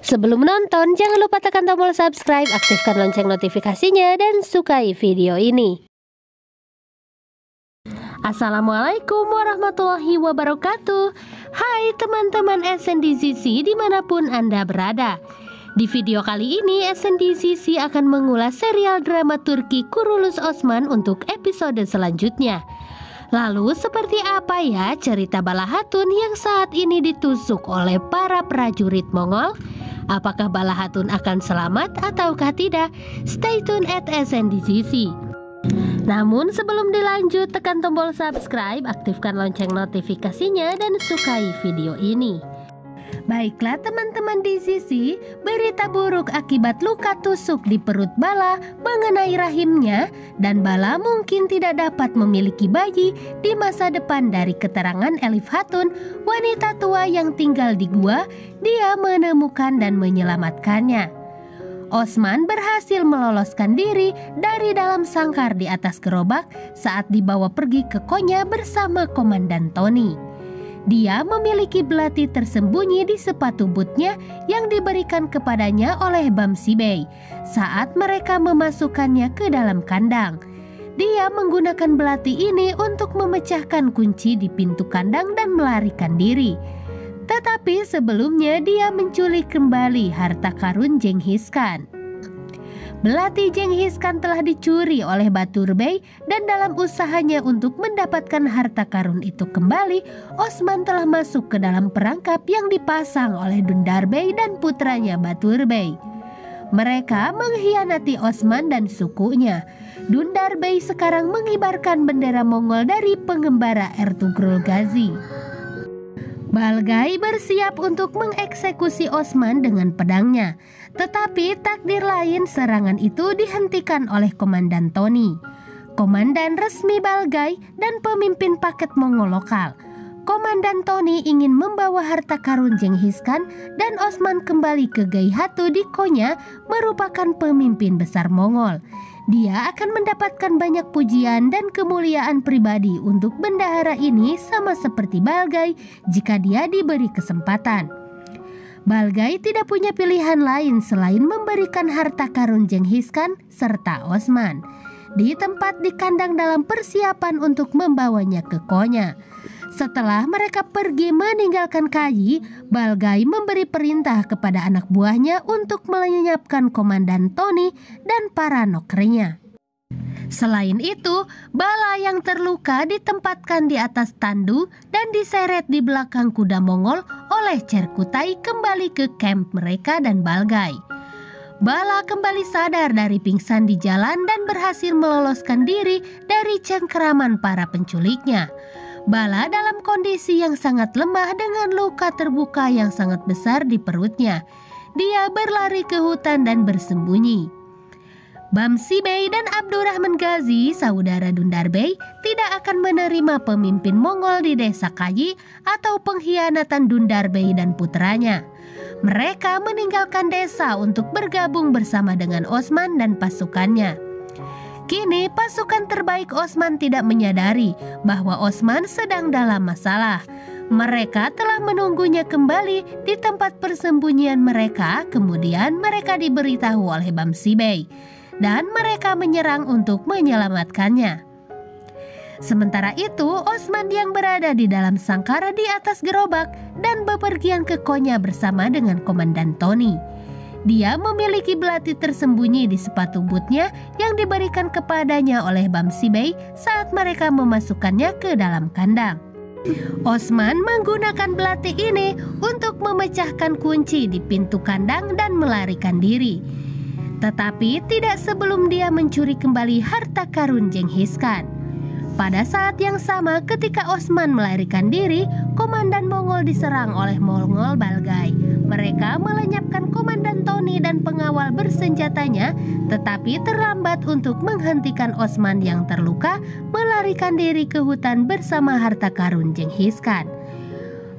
Sebelum menonton, jangan lupa tekan tombol subscribe, aktifkan lonceng notifikasinya, dan sukai video ini. Assalamualaikum warahmatullahi wabarakatuh. Hai teman-teman SNDCC dimanapun Anda berada. Di video kali ini SNDCC akan mengulas serial drama Turki Kuruluş Osman untuk episode selanjutnya. Lalu seperti apa ya cerita Bala Hatun yang saat ini ditusuk oleh para prajurit Mongol? Apakah Bala Hatun akan selamat ataukah tidak? Stay tune at SNDCC. Namun sebelum dilanjut, tekan tombol subscribe, aktifkan lonceng notifikasinya, dan sukai video ini. Baiklah teman-teman DCC, berita buruk akibat luka tusuk di perut Bala mengenai rahimnya, dan Bala mungkin tidak dapat memiliki bayi di masa depan. Dari keterangan Elif Hatun, wanita tua yang tinggal di gua, dia menemukan dan menyelamatkannya. Osman berhasil meloloskan diri dari dalam sangkar di atas gerobak saat dibawa pergi ke Konya bersama Komandan Tony. Dia memiliki belati tersembunyi di sepatu bootnya yang diberikan kepadanya oleh Bamsi Bey saat mereka memasukkannya ke dalam kandang. Dia menggunakan belati ini untuk memecahkan kunci di pintu kandang dan melarikan diri. Tetapi sebelumnya dia menculik kembali harta karun Genghis Khan. Belati Genghis Khan telah dicuri oleh Batur Bey, dan dalam usahanya untuk mendapatkan harta karun itu kembali, Osman telah masuk ke dalam perangkap yang dipasang oleh Dundar Bey dan putranya Batur Bey. Mereka mengkhianati Osman dan sukunya. Dundar Bey sekarang mengibarkan bendera Mongol dari pengembara Ertugrul Gazi. Balgai bersiap untuk mengeksekusi Osman dengan pedangnya, tetapi takdir lain, serangan itu dihentikan oleh Komandan Tony, komandan resmi Balgai dan pemimpin paket Mongol lokal. Komandan Tony ingin membawa harta karun Genghis Khan dan Osman kembali ke Gaihatu di Konya, merupakan pemimpin besar Mongol. Dia akan mendapatkan banyak pujian dan kemuliaan pribadi untuk bendahara ini, sama seperti Balgai jika dia diberi kesempatan. Balgai tidak punya pilihan lain selain memberikan harta karun Genghis Khan serta Osman di tempat di kandang dalam persiapan untuk membawanya ke Konya. Setelah mereka pergi meninggalkan Kayi, Balgai memberi perintah kepada anak buahnya untuk melenyapkan Komandan Tony dan para nokernya. Selain itu, Bala yang terluka ditempatkan di atas tandu dan diseret di belakang kuda Mongol oleh Cerkutai kembali ke kamp mereka dan Balgai. Bala kembali sadar dari pingsan di jalan dan berhasil meloloskan diri dari cengkeraman para penculiknya. Bala dalam kondisi yang sangat lemah dengan luka terbuka yang sangat besar di perutnya. Dia berlari ke hutan dan bersembunyi. Bamsi Bey dan Abdurrahman Gazi, saudara Dundar Bey, tidak akan menerima pemimpin Mongol di desa Kayi atau pengkhianatan Dundar Bey dan putranya. Mereka meninggalkan desa untuk bergabung bersama dengan Osman dan pasukannya. Kini pasukan terbaik Osman tidak menyadari bahwa Osman sedang dalam masalah. Mereka telah menunggunya kembali di tempat persembunyian mereka. Kemudian mereka diberitahu oleh Bamsi Bey dan mereka menyerang untuk menyelamatkannya. Sementara itu, Osman yang berada di dalam sangkara di atas gerobak dan bepergian ke Konya bersama dengan Komandan Tony. Dia memiliki belati tersembunyi di sepatu bootnya yang diberikan kepadanya oleh Bamsi Bey saat mereka memasukkannya ke dalam kandang. Osman menggunakan belati ini untuk memecahkan kunci di pintu kandang dan melarikan diri. Tetapi tidak sebelum dia mencuri kembali harta karun Genghis Khan. Pada saat yang sama ketika Osman melarikan diri, Komandan Mongol diserang oleh Mongol Balgai. Mereka melenyapkan Komandan Tony dan pengawal bersenjatanya, tetapi terlambat untuk menghentikan Osman yang terluka melarikan diri ke hutan bersama harta karun Genghis Khan.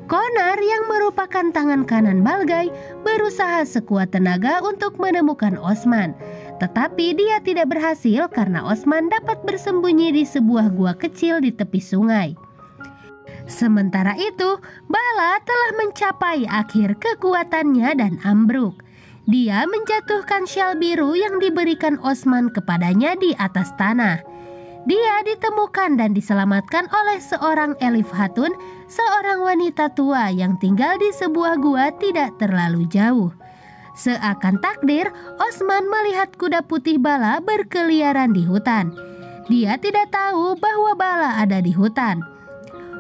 Konar yang merupakan tangan kanan Balgai berusaha sekuat tenaga untuk menemukan Osman. Tetapi dia tidak berhasil karena Osman dapat bersembunyi di sebuah gua kecil di tepi sungai. Sementara itu, Bala telah mencapai akhir kekuatannya dan ambruk. Dia menjatuhkan syal biru yang diberikan Osman kepadanya di atas tanah. Dia ditemukan dan diselamatkan oleh seorang Elif Hatun, seorang wanita tua yang tinggal di sebuah gua tidak terlalu jauh. Seakan takdir, Osman melihat kuda putih Bala berkeliaran di hutan. Dia tidak tahu bahwa Bala ada di hutan.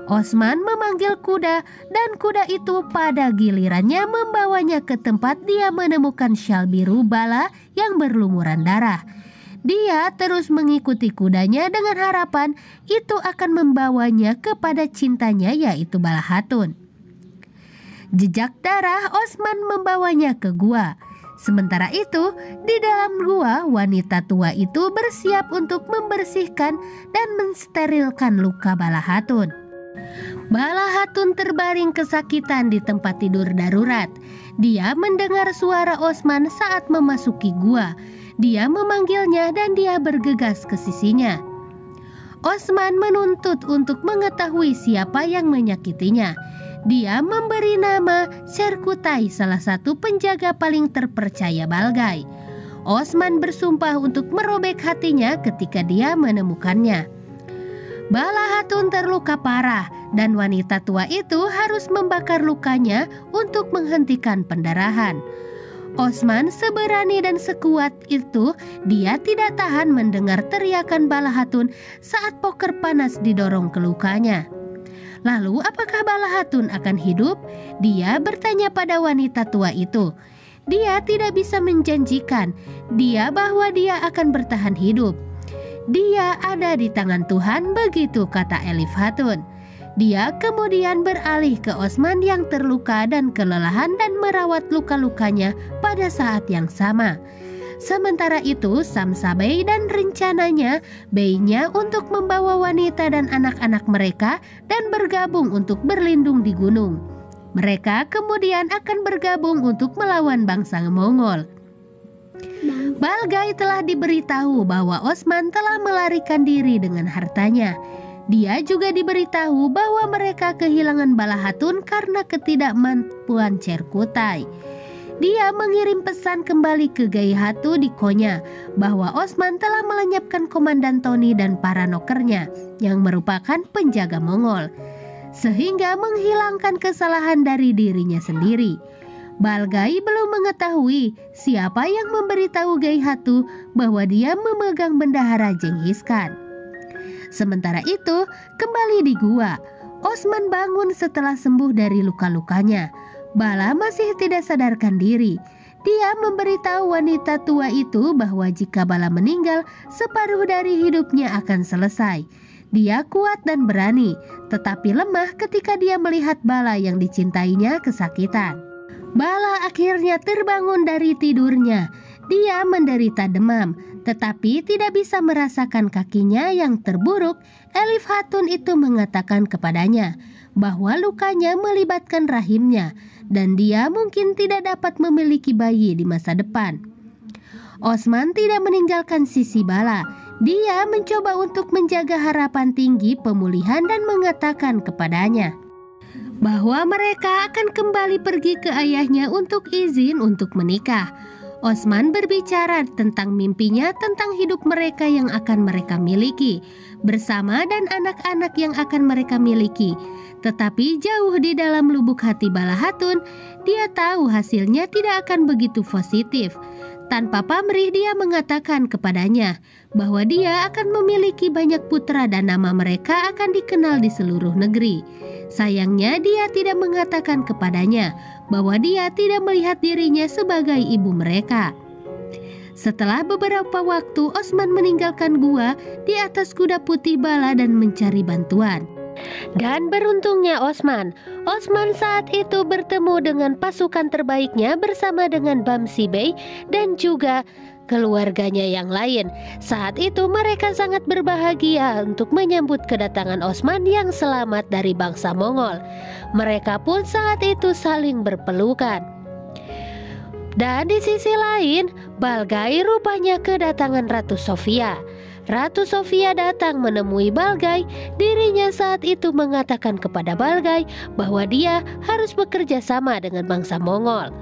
Osman memanggil kuda dan kuda itu pada gilirannya membawanya ke tempat dia menemukan syal biru Bala yang berlumuran darah. Dia terus mengikuti kudanya dengan harapan itu akan membawanya kepada cintanya, yaitu Bala Hatun. Jejak darah Osman membawanya ke gua. Sementara itu, di dalam gua wanita tua itu bersiap untuk membersihkan dan mensterilkan luka Bala Hatun. Bala Hatun terbaring kesakitan di tempat tidur darurat. Dia mendengar suara Osman saat memasuki gua. Dia memanggilnya dan dia bergegas ke sisinya. Osman menuntut untuk mengetahui siapa yang menyakitinya. Dia memberi nama Serkutai, salah satu penjaga paling terpercaya Balgai. Osman bersumpah untuk merobek hatinya ketika dia menemukannya. Bala Hatun terluka parah dan wanita tua itu harus membakar lukanya untuk menghentikan pendarahan. Osman seberani dan sekuat itu, dia tidak tahan mendengar teriakan Bala Hatun saat poker panas didorong ke lukanya. Lalu apakah Bala Hatun akan hidup? Dia bertanya pada wanita tua itu. Dia tidak bisa menjanjikan bahwa dia akan bertahan hidup. Dia ada di tangan Tuhan, begitu kata Elif Hatun. Dia kemudian beralih ke Osman yang terluka dan kelelahan dan merawat luka-lukanya pada saat yang sama. Sementara itu Samsa Bey dan rencananya Beynya untuk membawa wanita dan anak-anak mereka dan bergabung untuk berlindung di gunung. Mereka kemudian akan bergabung untuk melawan bangsa Mongol. Balgai telah diberitahu bahwa Osman telah melarikan diri dengan hartanya. Dia juga diberitahu bahwa mereka kehilangan Bala Hatun karena ketidakmampuan Cerkutai. Dia mengirim pesan kembali ke Gai Hatu di Konya bahwa Osman telah melenyapkan Komandan Tony dan para nokernya yang merupakan penjaga Mongol, sehingga menghilangkan kesalahan dari dirinya sendiri. Balgai belum mengetahui siapa yang memberitahu Gai Hatu bahwa dia memegang bendahara Genghis Khan. Sementara itu, kembali di gua, Osman bangun setelah sembuh dari luka-lukanya. Bala masih tidak sadarkan diri. Dia memberitahu wanita tua itu bahwa jika Bala meninggal, separuh dari hidupnya akan selesai. Dia kuat dan berani, tetapi lemah ketika dia melihat Bala yang dicintainya kesakitan. Bala akhirnya terbangun dari tidurnya. Dia menderita demam, tetapi tidak bisa merasakan kakinya yang terburuk. Elif Hatun itu mengatakan kepadanya bahwa lukanya melibatkan rahimnya dan dia mungkin tidak dapat memiliki bayi di masa depan. Osman tidak meninggalkan sisi Bala. Dia mencoba untuk menjaga harapan tinggi pemulihan dan mengatakan kepadanya bahwa mereka akan kembali pergi ke ayahnya untuk izin untuk menikah. Osman berbicara tentang mimpinya tentang hidup mereka yang akan mereka miliki bersama dan anak-anak yang akan mereka miliki. Tetapi jauh di dalam lubuk hati Bala Hatun, dia tahu hasilnya tidak akan begitu positif. Tanpa pamrih dia mengatakan kepadanya bahwa dia akan memiliki banyak putra dan nama mereka akan dikenal di seluruh negeri. Sayangnya dia tidak mengatakan kepadanya bahwa dia tidak melihat dirinya sebagai ibu mereka. Setelah beberapa waktu, Osman meninggalkan gua di atas kuda putih Bala dan mencari bantuan. Dan beruntungnya Osman saat itu bertemu dengan pasukan terbaiknya bersama dengan Bamsi Bey dan juga keluarganya yang lain. Saat itu mereka sangat berbahagia untuk menyambut kedatangan Osman yang selamat dari bangsa Mongol. Mereka pun saat itu saling berpelukan. Dan di sisi lain, Balgai rupanya kedatangan Ratu Sofia. Ratu Sofia datang menemui Balgai. Dirinya saat itu mengatakan kepada Balgai bahwa dia harus bekerja sama dengan bangsa Mongol.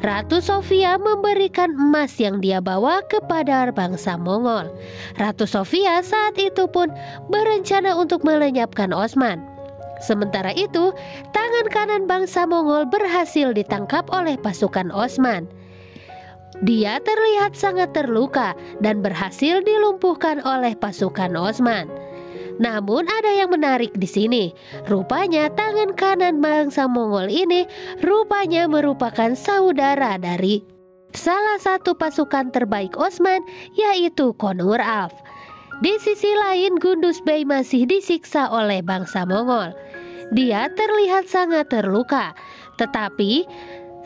Ratu Sofia memberikan emas yang dia bawa kepada bangsa Mongol. Ratu Sofia saat itu pun berencana untuk melenyapkan Osman. Sementara itu, tangan kanan bangsa Mongol berhasil ditangkap oleh pasukan Osman. Dia terlihat sangat terluka dan berhasil dilumpuhkan oleh pasukan Osman. Namun ada yang menarik di sini. Rupanya tangan kanan bangsa Mongol ini rupanya merupakan saudara dari salah satu pasukan terbaik Osman, yaitu Konur Alp. Di sisi lain, Gundus Bey masih disiksa oleh bangsa Mongol. Dia terlihat sangat terluka, tetapi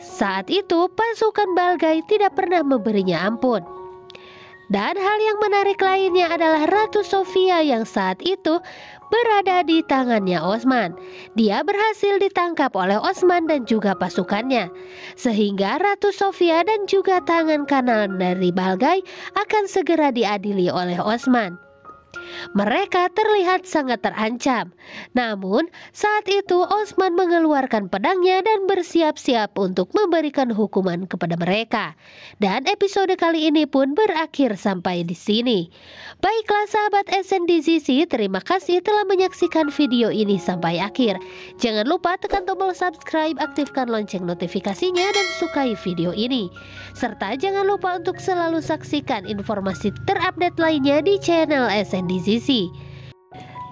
saat itu pasukan Balgai tidak pernah memberinya ampun. Dan hal yang menarik lainnya adalah Ratu Sofia yang saat itu berada di tangannya Osman. Dia berhasil ditangkap oleh Osman dan juga pasukannya, sehingga Ratu Sofia dan juga tangan kanan dari Balgai akan segera diadili oleh Osman. Mereka terlihat sangat terancam. Namun saat itu Osman mengeluarkan pedangnya dan bersiap-siap untuk memberikan hukuman kepada mereka. Dan episode kali ini pun berakhir sampai di sini. Baiklah sahabat SNDZC, terima kasih telah menyaksikan video ini sampai akhir. Jangan lupa tekan tombol subscribe, aktifkan lonceng notifikasinya dan sukai video ini. Serta jangan lupa untuk selalu saksikan informasi terupdate lainnya di channel SNDZC.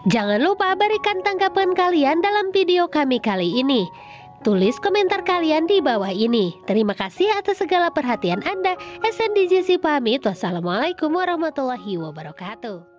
Jangan lupa berikan tanggapan kalian dalam video kami kali ini. Tulis komentar kalian di bawah ini. Terima kasih atas segala perhatian Anda. SNDZC pamit. Wassalamualaikum warahmatullahi wabarakatuh.